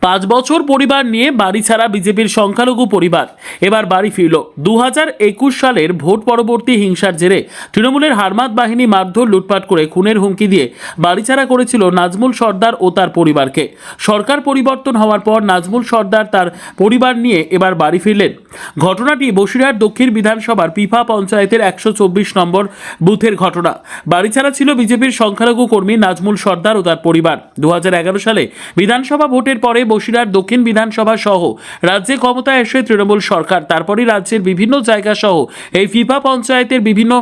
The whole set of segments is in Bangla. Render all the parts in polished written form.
5 বছর পরিবার নিয়ে বাড়ি ছাড়া বিজেপির সংখ্যালঘু পরিবার এবার বাড়ি ফিরল। 2021 সালের ভোট পরবর্তী হিংসার জেরে তৃণমূলের হারমাত বাহিনী মারধর, লুটপাট করে খুনের হুমকি দিয়ে বাড়িছাড়া করেছিল নাজমুল সর্দার ও তার পরিবারকে। সরকার পরিবর্তন হওয়ার পর নাজমুল সর্দার তার পরিবার নিয়ে এবার বাড়ি ফিরলেন। ঘটনাটি বসিরহাট দক্ষিণ বিধানসভার পিপা পঞ্চায়েতের 124 নম্বর বুথের ঘটনা। বাড়িছাড়া ছিল বিজেপির সংখ্যালঘু কর্মী নাজমুল সর্দার ও তার পরিবার। 2011 সালে বিধানসভা ভোটের পরে বসিরহাট দক্ষিণ বিধানসভা সহ রাজ্যে ক্ষমতায় এসে তৃণমূল সরকার, তারপরই রাজ্যের বিভিন্ন জায়গা সহ এই ফিফা পঞ্চায়েতের বিভিন্ন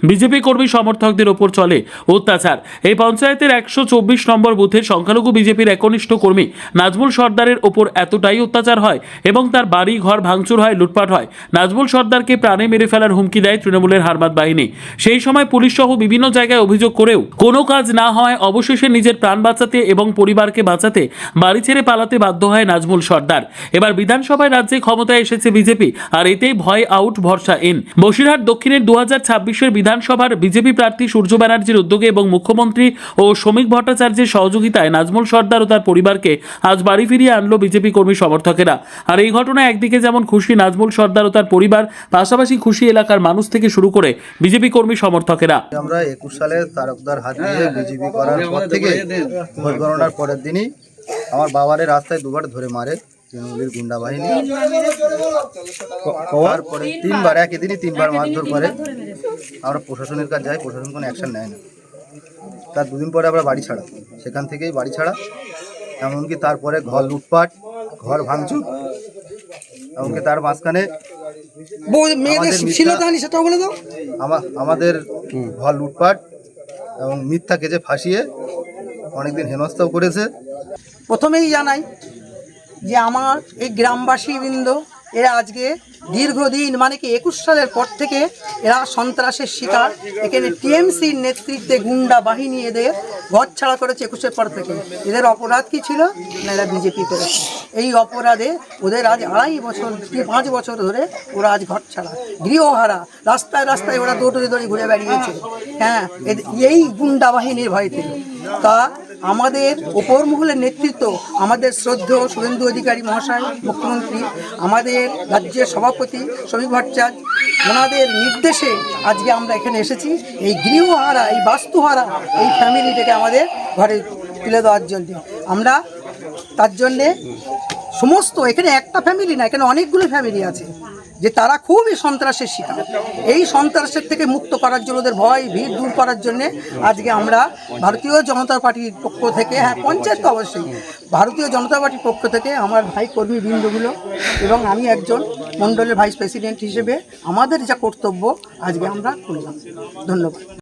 বিজেপি কর্মী সমর্থকদের ওপর চলে অত্যাচার। এই পঞ্চায়েতের 124 নম্বর বুথের সংখ্যালঘু বিজেপির একনিষ্ঠ কর্মী নাজমুল সর্দারের ওপর এতটাই অত্যাচার হয় এবং তার বাড়ি ঘর ভাঙচুর হয়, লুটপাট হয়। নাজমুল সর্দারকে প্রাণে মেরে ফেলার হুমকি দেয় তৃণমূলের হারমাত বাহিনী। সেই সময় পুলিশ সহ বিভিন্ন জায়গায় অভিযোগ করেও কোনো কাজ না হওয়ায় অবশেষে নিজের প্রাণ বাঁচাতে এবং পরিবারকে বাঁচাতে বাড়ি ছেড়ে পালাতে বাধ্য হয় নাজমুল সর্দার। এবার বিধানসভায় রাজ্যে ক্ষমতায় এসেছে বিজেপি, আর এতেই ভয় আউট, ভরসা ইন। বসিরহাট দক্ষিণের 2026-এর বিধানসভার বিজেপি প্রার্থী সূর্য ব্যানার্জির উদ্যোগে এবং মুখ্যমন্ত্রী ও শ্রমিক ভট্টাচার্যের সহযোগিতায় নাজমুল সর্দার ও তার পরিবারকে আজ বাড়ি ফিরিয়ে আনলো বিজেপি কর্মী সমর্থকেরা। আর এই ঘটনায় একদিকে যেমন খুশি নাজমুল সর্দার ও তার পরিবার, পাশাপাশি খুশি এলাকার মানুষ থেকে শুরু করে বিজেপি কর্মী সমর্থকেরা। আমরা 21 সালে তারকদার হাত দিয়ে বিজেপি করার পর থেকে ভোট গণনার পরের দিনই আমার বাবারে রাস্তায় দুবার ধরে মারে তৃণমূলের গুন্ডা বাহিনী। তারপরে একই দিনই তিনবার মারধর করে। আমরা প্রশাসনের কাছে যাই, প্রশাসন কোনো অ্যাকশন নেয় না। তার দুদিন পরে আমরা বাড়ি ছাড়া, সেখান থেকেই বাড়ি ছাড়া। এমনকি তারপরে ঘর লুটপাট, ঘর ভাঙচুর, এমনকি তার মাঝখানে আমাদের ঘর লুটপাট এবং মিথ্যা কেজে ফাঁসিয়ে অনেকদিন হেনস্থাও করেছে। প্রথমেই জানাই যে আমার এই গ্রামবাসীবৃন্দ এরা আজকে দীর্ঘদিন মানে কি 21 সালের পর থেকে এরা সন্ত্রাসের শিকার। এখানে টিএমসির নেতৃত্বে গুন্ডা বাহিনী এদের ঘর ছাড়া করেছে 21-এর পর থেকে। এদের অপরাধ কি ছিল না, এরা বিজেপি করেছে। এই অপরাধে ওদের আজ 5 বছর ধরে ওরা আজ ঘর ছাড়া, গৃহহারা, রাস্তায় রাস্তায় ওরা দৌড়ে ঘুরে বেরিয়েছে। হ্যাঁ, এই গুন্ডা বাহিনীর ভয় থেকে। তা আমাদের ওপর মহলের নেতৃত্ব, আমাদের শ্রদ্ধেয় শুভেন্দু অধিকারী মহাশয় মুখ্যমন্ত্রী, আমাদের রাজ্যের সভাপতি শ্রমিক ভট্টাচার্য, ওনাদের নির্দেশে আজকে আমরা এখানে এসেছি এই গৃহহারা, এই বাস্তুহারা এই ফ্যামিলিটাকে আমাদের ঘরে তুলে দেওয়ার জন্য। আমরা তার জন্যে সমস্ত, এখানে একটা ফ্যামিলি না, এখানে অনেকগুলো ফ্যামিলি আছে যে তারা খুবই সন্ত্রাসের শিকার। এই সন্ত্রাসের থেকে মুক্ত করার জন্য, ওদের ভয় ভিড় দূর করার জন্যে আজকে আমরা ভারতীয় জনতা পার্টির পক্ষ থেকে, হ্যাঁ পঞ্চায়েত তো অবশ্যই, ভারতীয় জনতা পার্টির পক্ষ থেকে আমার ভাই কর্মীবৃন্দগুলো এবং আমি একজন মণ্ডলের ভাইস প্রেসিডেন্ট হিসেবে আমাদের যা কর্তব্য আজকে আমরা করলাম। ধন্যবাদ।